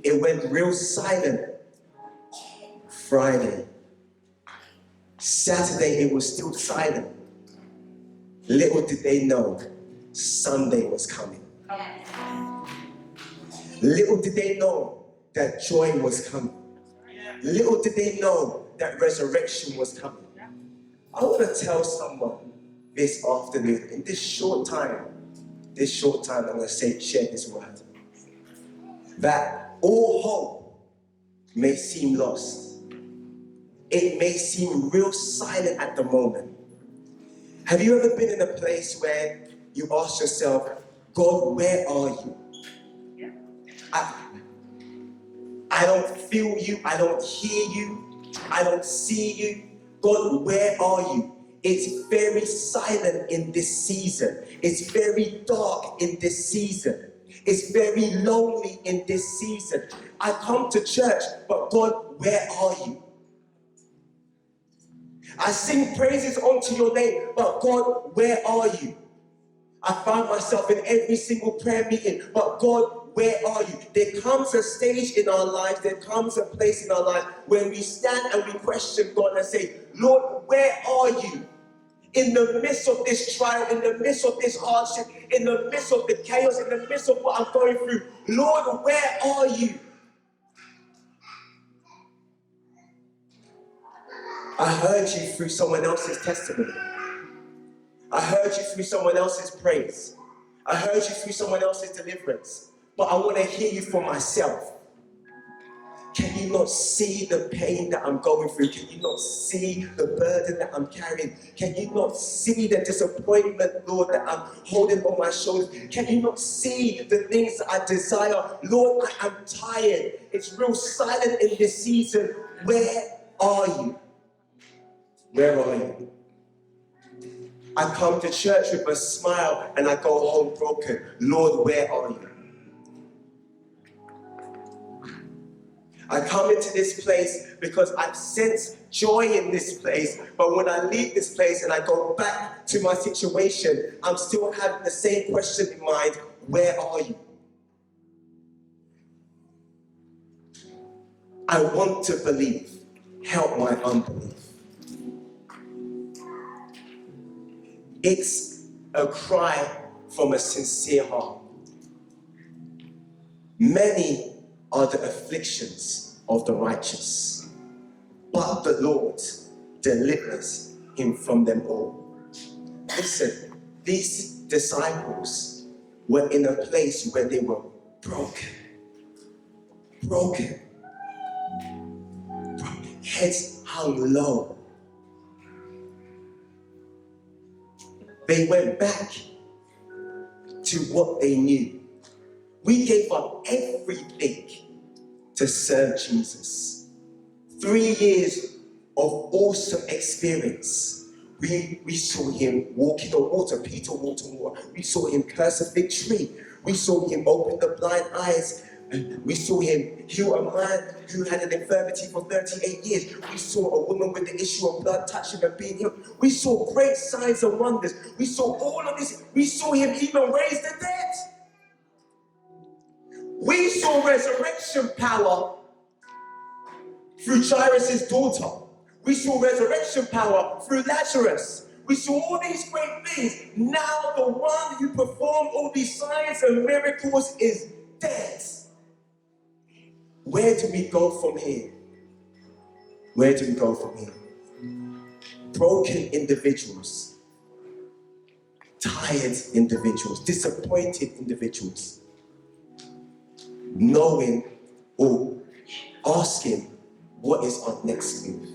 It went real silent Friday. Saturday, it was still silent. Little did they know, Sunday was coming. Little did they know that joy was coming. Little did they know that resurrection was coming. I want to tell someone this afternoon, in this short time, I'm going to share this word. That all hope may seem lost. It may seem real silent at the moment. Have you ever been in a place where you ask yourself, God, where are you? I don't feel you, I don't hear you, I don't see you. God, where are you? It's very silent in this season. It's very dark in this season. It's very lonely in this season. I come to church, but God, where are you? I sing praises unto your name, but God, where are you? I find myself in every single prayer meeting, but God, where are you? There comes a stage in our lives, there comes a place in our life when we stand and we question God and say, Lord, where are you? In the midst of this trial, in the midst of this hardship, in the midst of the chaos, in the midst of what I'm going through, Lord, where are you? I heard you through someone else's testimony. I heard you through someone else's praise. I heard you through someone else's deliverance. But I want to hear you for myself. Can you not see the pain that I'm going through? Can you not see the burden that I'm carrying? Can you not see the disappointment, Lord, that I'm holding on my shoulders? Can you not see the things that I desire? Lord, I am tired. It's real silent in this season. Where are you? Where are you? I come to church with a smile and I go home broken. Lord, where are you? I come into this place because I sense joy in this place, but when I leave this place and I go back to my situation, I'm still having the same question in mind, where are you? I want to believe, help my unbelief. It's a cry from a sincere heart. Many are the afflictions of the righteous, but the Lord delivers him from them all. Listen, these disciples were in a place where they were broken, heads hung low. They went back to what they knew. We gave up everything to serve Jesus. 3 years of awesome experience. We saw him walking on water. Peter walked on water. We saw him curse a fig tree. We saw him open the blind eyes. We saw him heal a man who had an infirmity for 38 years. We saw a woman with the issue of blood touch him and being healed. We saw great signs and wonders. We saw all of this. We saw him even raise the dead. We saw resurrection power through Jairus' daughter. We saw resurrection power through Lazarus. We saw all these great things. Now the one who performed all these signs and miracles is dead. Where do we go from here? Where do we go from here? Broken individuals, tired individuals, disappointed individuals, knowing or asking, what is our next move?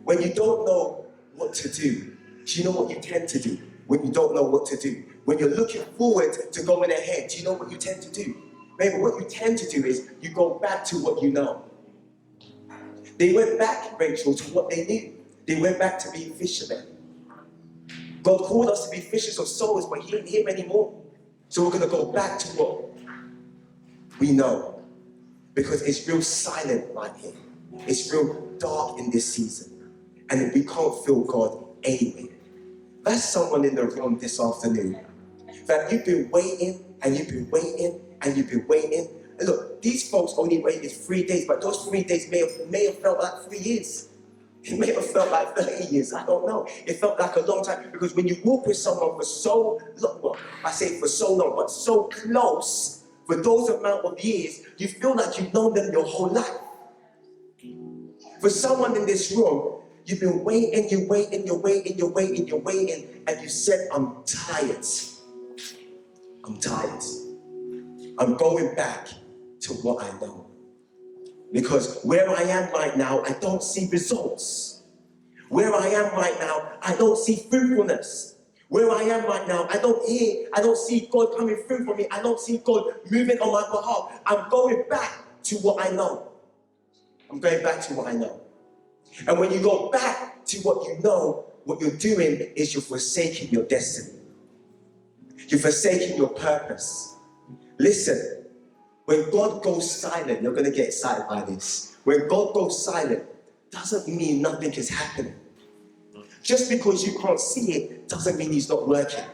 When you don't know what to do you know what you tend to do when you don't know what to do? When you're looking forward to going ahead, do you know what you tend to do? Maybe what you tend to do is you go back to what you know. They went back, Rachel, to what they knew. They went back to being fishermen. God called us to be fishers of souls, but he ain't here anymore. So we're going to go back to what we know. Because it's real silent right here. It's real dark in this season. And we can't feel God anyway. That's someone in the room this afternoon. That you've been waiting, and you've been waiting, and you've been waiting, look, these folks only waited 3 days, but those 3 days may have felt like 3 years. It may have felt like 30 years, I don't know. It felt like a long time, because when you walk with someone for so long, well, I say for so long, but so close, for those amount of years, you feel like you've known them your whole life. For someone in this room, you've been waiting, you're waiting, and you said, I'm tired. I'm tired. I'm going back to what I know. Because where I am right now, I don't see results. Where I am right now, I don't see fruitfulness. Where I am right now, I don't see God coming through for me. I don't see God moving on my behalf. I'm going back to what I know. I'm going back to what I know. And when you go back to what you know, what you're doing is you're forsaking your destiny. You're forsaking your purpose. Listen. When God goes silent, you're going to get excited by this. When God goes silent, doesn't mean nothing is happening. Just because you can't see it, doesn't mean he's not working.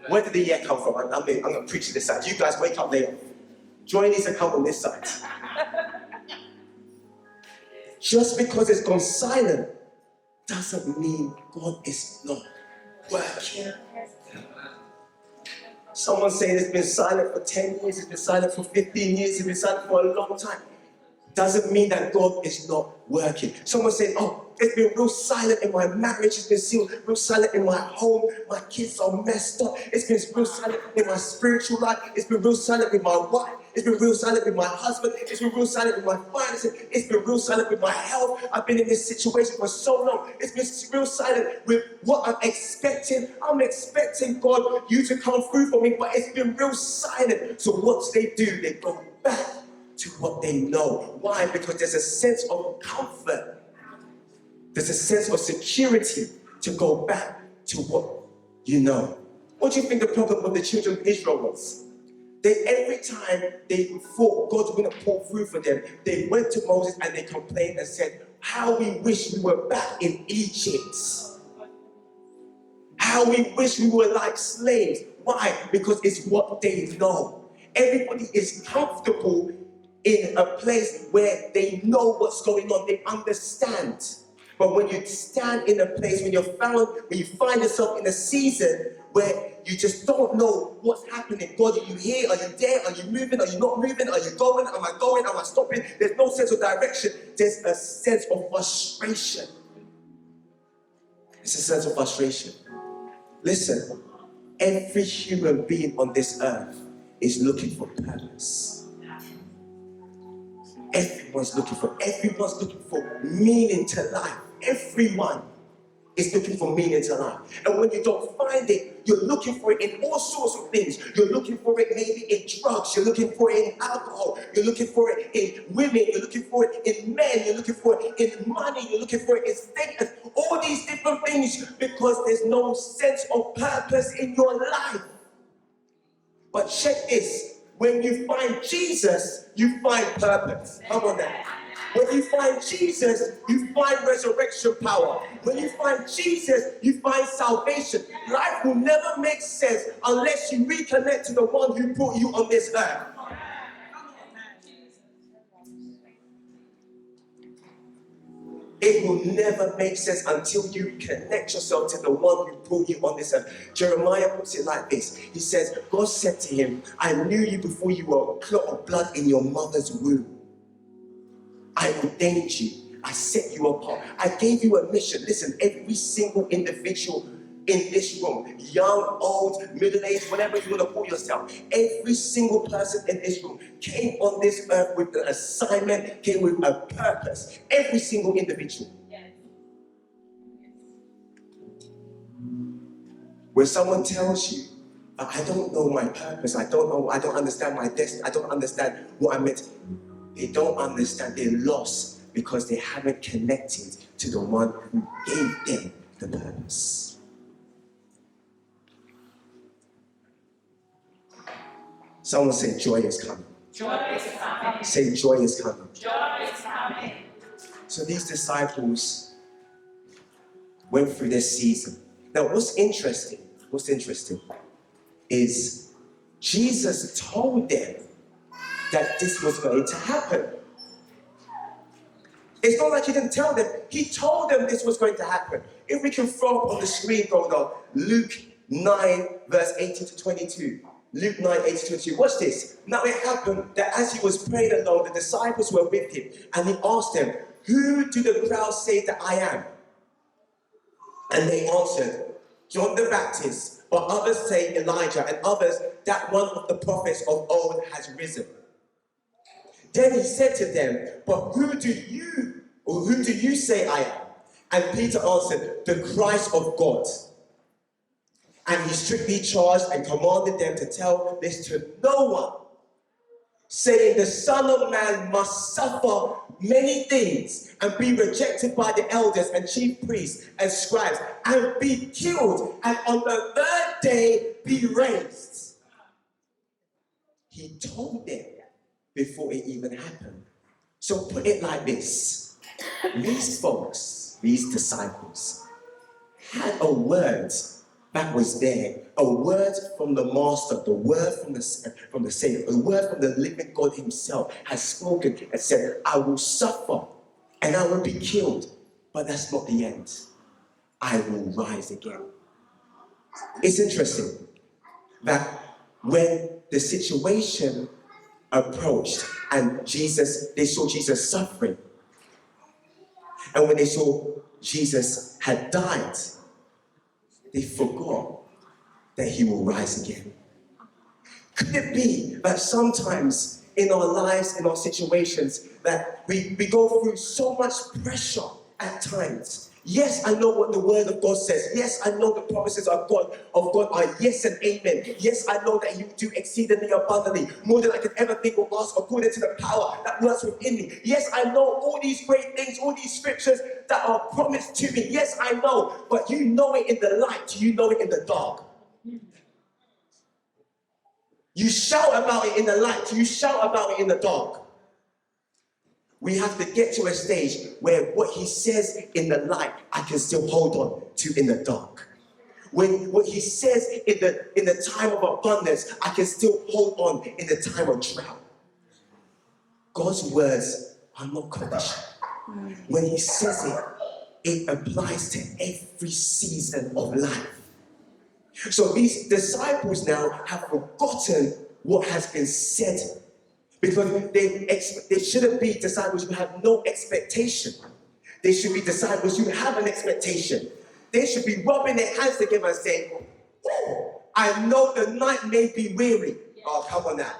Where did the yeah come from? I'm going to preach to this side. You guys wake up later. Joy needs to come on this side. Just because it's gone silent, doesn't mean God is not working. Someone saying it's been silent for 10 years, it's been silent for 15 years, it's been silent for a long time. Doesn't mean that God is not working. Someone saying, oh, it's been real silent in my marriage, it's been real silent in my home, my kids are messed up, it's been real silent in my spiritual life, it's been real silent with my wife, it's been real silent with my husband, it's been real silent with my finances, it's been real silent with my health. I've been in this situation for so long. It's been real silent with what I'm expecting. I'm expecting God, you to come through for me, but it's been real silent. So what do? They go back to what they know. Why? Because there's a sense of comfort. There's a sense of security to go back to what you know. What do you think the problem with the children of Israel was? Every time they thought God was going to pull through for them, they went to Moses and they complained and said, how we wish we were back in Egypt. How we wish we were like slaves. Why? Because it's what they know. Everybody is comfortable in a place where they know what's going on, they understand. But when you stand in a place, when you find yourself in a season where you just don't know what's happening. God, are you here? Are you there? Are you moving? Are you not moving? Are you going? Am I going? Am I stopping? There's no sense of direction. There's a sense of frustration. It's a sense of frustration. Listen, every human being on this earth is looking for purpose. Everyone's looking for meaning to life. Everyone is looking for meaning to life. And when you don't find it, you're looking for it in all sorts of things. You're looking for it maybe in drugs. You're looking for it in alcohol. You're looking for it in women. You're looking for it in men. You're looking for it in money. You're looking for it in status. All these different things because there's no sense of purpose in your life. But check this. When you find Jesus, you find purpose. Come on now. When you find Jesus, you find resurrection power. When you find Jesus, you find salvation. Life will never make sense unless you reconnect to the one who brought you on this earth. It will never make sense until you connect yourself to the one who brought you on this earth. Jeremiah puts it like this. He says, God said to him, I knew you before you were a clot of blood in your mother's womb. I ordained you. I set you apart. I gave you a mission. Listen, every single individual in this room, young, old, middle-aged, whatever you want to call yourself, every single person in this room came on this earth with an assignment, came with a purpose. Every single individual. When someone tells you, I don't know my purpose, I don't understand my destiny, I don't understand what I meant, they don't understand, they're lost because they haven't connected to the one who gave them the purpose. Someone say joy is coming. Joy is coming. Say joy is coming. Joy is coming. So these disciples went through this season. Now what's interesting is Jesus told them that this was going to happen. It's not like he didn't tell them. He told them this was going to happen. If we can throw up on the screen, going on Luke 9, verse 18 to 22. Luke 9, 18 to 22. Watch this. Now it happened that as he was praying alone, the disciples were with him, and he asked them, "Who do the crowd say that I am?" And they answered, "John the Baptist, but others say Elijah, and others that one of the prophets of old has risen." Then he said to them, "But who do you say I am?" And Peter answered, "The Christ of God." And he strictly charged and commanded them to tell this to no one, saying, "The Son of Man must suffer many things and be rejected by the elders and chief priests and scribes and be killed, and on the third day be raised." He told them before it even happened. So put it like this. These folks, these disciples, had a word that was there, a word from the Master, the word from the Savior, a word from the living God himself has spoken and said, "I will suffer and I will be killed, but that's not the end. I will rise again." It's interesting that when the situation approached and they saw Jesus suffering, and when they saw Jesus had died, they forgot that he will rise again. Could it be that sometimes in our lives, in our situations, that we go through so much pressure at times? Yes, I know what the word of God says. Yes, I know the promises of God are yes and amen. Yes, I know that you do exceedingly abundantly, more than I can ever think or ask, according to the power that works within me. Yes, I know all these great things, all these scriptures that are promised to me. Yes, I know, but you know it in the light, you know it in the dark. You shout about it in the light, you shout about it in the dark. We have to get to a stage where what he says in the light, I can still hold on to in the dark. When what he says in the time of abundance, I can still hold on in the time of drought. God's words are not conditional. When he says it, it applies to every season of life. So these disciples now have forgotten what has been said, because they shouldn't be disciples who have no expectation. They should be disciples who have an expectation. They should be rubbing their hands together and saying, "Oh, I know the night may be weary." Oh, come on now.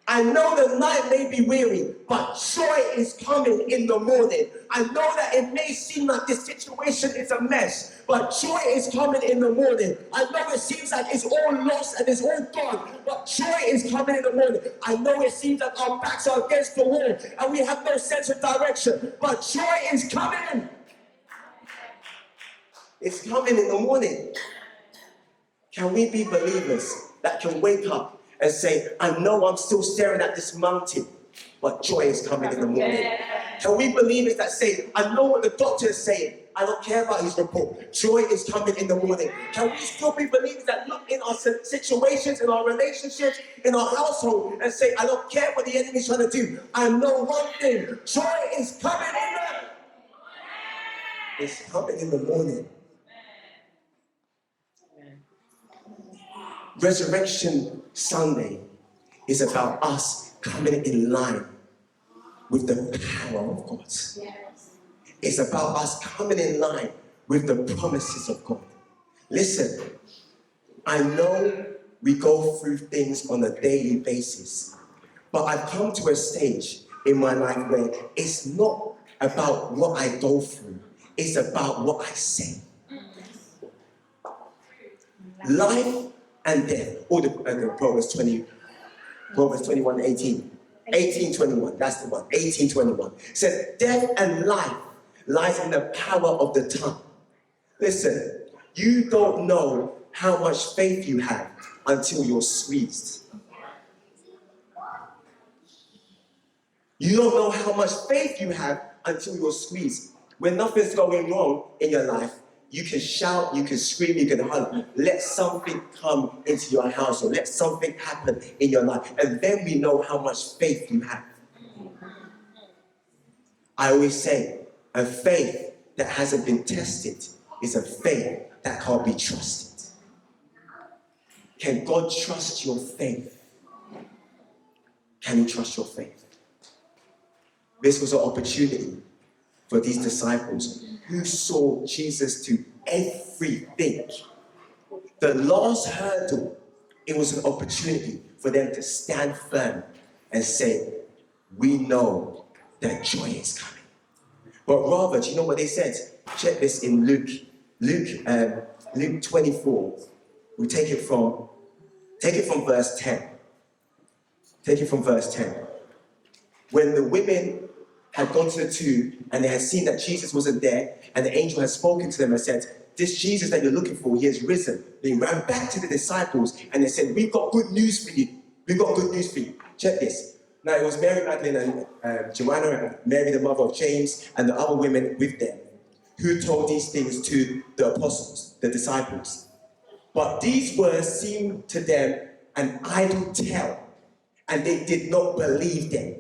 I know the night may be weary, but joy is coming in the morning. I know that it may seem like this situation is a mess, but joy is coming in the morning. I know it seems like it's all lost and it's all gone, but joy is coming in the morning. I know it seems like our backs are against the wall and we have no sense of direction, but joy is coming. It's coming in the morning. Can we be believers that can wake up and say, "I know I'm still staring at this mountain, but joy is coming in the morning"? Can we believers that say, "I know what the doctor is saying, I don't care about his report, joy is coming in the morning"? Can we still be believers that look in our situations, in our relationships, in our household, and say, "I don't care what the enemy's trying to do, I know one thing, joy is coming it's coming in the morning"? Resurrection Sunday is about us coming in line with the power of God. Yes. It's about us coming in line with the promises of God. Listen, I know we go through things on a daily basis, but I've come to a stage in my life where it's not about what I go through, it's about what I say. Life and death, or the Proverbs 21, 18:21, that's the one, 18:21. Says, death and life lies in the power of the tongue. Listen, you don't know how much faith you have until you're squeezed. You don't know how much faith you have until you're squeezed. When nothing's going wrong in your life, You can shout, you can scream, you can hug. Let something come into your house, or let something happen in your life. And then we know how much faith you have. I always say, a faith that hasn't been tested is a faith that can't be trusted. Can God trust your faith? Can He trust your faith? This was an opportunity for these disciples who saw Jesus do everything. The last hurdle, it was an opportunity for them to stand firm and say, we know that joy is coming. But rather, do you know what they said? Check this in Luke 24. We take it from verse 10. Take it from verse 10. When the women had gone to the tomb and they had seen that Jesus wasn't there, and the angel had spoken to them and said, this Jesus that you're looking for, he has risen. They ran back to the disciples and they said, we've got good news for you. We've got good news for you. Check this. Now it was Mary Magdalene and Joanna and Mary, the mother of James, and the other women with them, who told these things to the apostles, the disciples. But these words seemed to them an idle tale, and they did not believe them.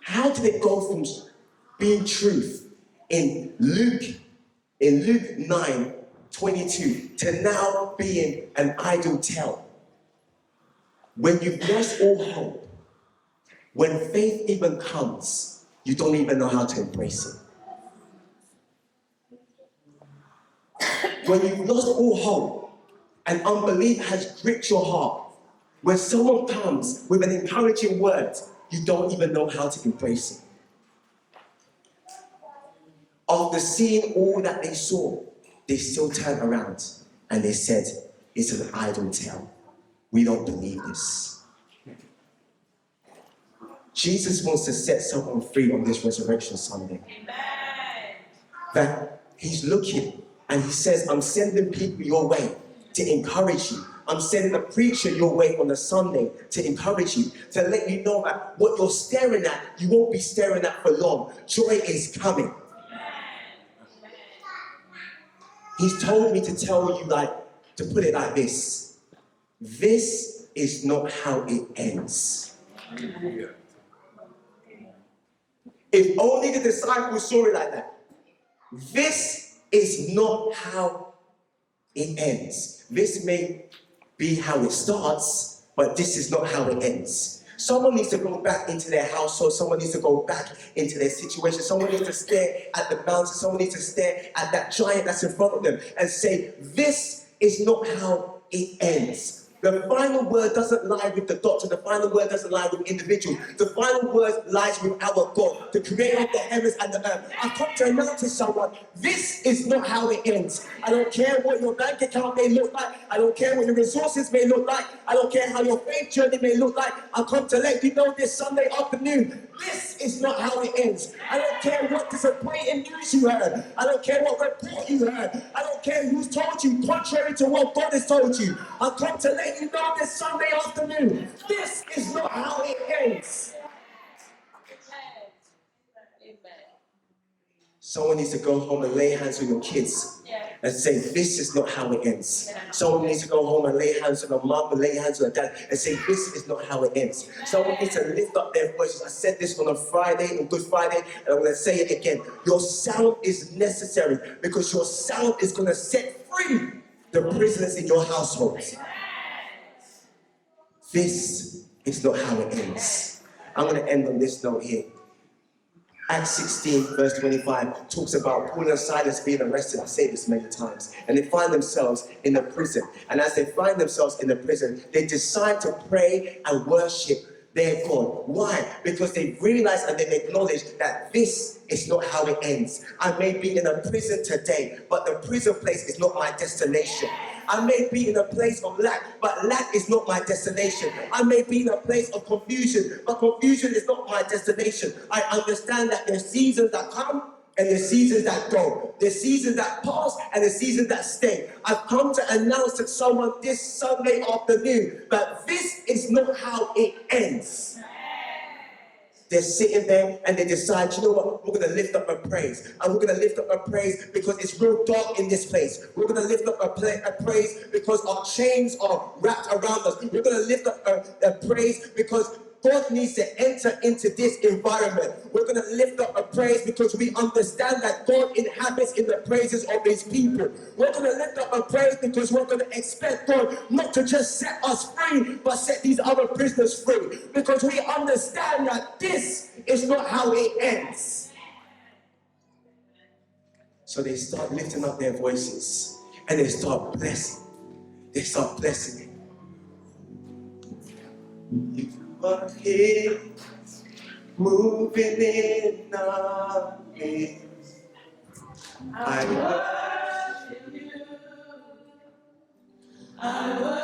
How did it go from being truth in Luke 9:22 to now being an idle tale? When you've lost all hope, when faith even comes, you don't even know how to embrace it. When you've lost all hope and unbelief has gripped your heart, when someone comes with an encouraging word, you don't even know how to embrace it. After seeing all that they saw, they still turned around and they said, it's an idle tale. We don't believe this. Jesus wants to set someone free on this Resurrection Sunday. Amen. That he's looking and he says, I'm sending people your way to encourage you. I'm sending a preacher your way on a Sunday to encourage you, to let you know that what you're staring at, you won't be staring at for long. Joy is coming. He's told me to tell you, to put it like this. This is not how it ends. If only the disciples saw it like that. This is not how it ends. This may be how it starts, but this is not how it ends. Someone needs to go back into their household. Someone needs to go back into their situation. Someone needs to stare at the mountain. Someone needs to stare at that giant that's in front of them and say, this is not how it ends. The final word doesn't lie with the doctor. The final word doesn't lie with individuals. The final word lies with our God, the creator of the heavens and the earth. I've come to announce to someone, this is not how it ends. I don't care what your bank account may look like. I don't care what your resources may look like. I don't care how your faith journey may look like. I've come to let you know this Sunday afternoon, this is not how it ends. I don't care what disappointing news you heard. I don't care what report you heard. I don't care who's told you contrary to what God has told you. I've come to let you know this Sunday afternoon, this is not how it ends. Someone needs to go home and lay hands on your kids and say, this is not how it ends. Someone needs to go home and lay hands on a mom and lay hands on a dad and say, this is not how it ends. Someone needs to lift up their voices. I said this on a Friday, on Good Friday, and I'm going to say it again. Your sound is necessary because your sound is going to set free the prisoners in your households. This is not how it ends. I'm going to end on this note here. Acts 16, verse 25, talks about Paul and Silas being arrested. I say this many times. And they find themselves in the prison. And as they find themselves in the prison, they decide to pray and worship their God. Why? Because they realize and they acknowledge that this is not how it ends. I may be in a prison today, but the prison place is not my destination. I may be in a place of lack, but lack is not my destination. I may be in a place of confusion, but confusion is not my destination. I understand that there's seasons that come and there's seasons that go. There's seasons that pass and there's seasons that stay. I've come to announce to someone this Sunday afternoon that this is not how it ends. They're sitting there and they decide, you know what, we're going to lift up a praise. And we're going to lift up a praise because it's real dark in this place. We're going to lift up a praise because our chains are wrapped around us. We're going to lift up a praise because God needs to enter into this environment. We're going to lift up a praise because we understand that God inhabits in the praises of his people. We're going to lift up a praise because we're going to expect God not to just set us free, but set these other prisoners free. Because we understand that this is not how it ends. So they start lifting up their voices and they start blessing. They start blessing him. You are here, moving in our midst. I worship you. I worship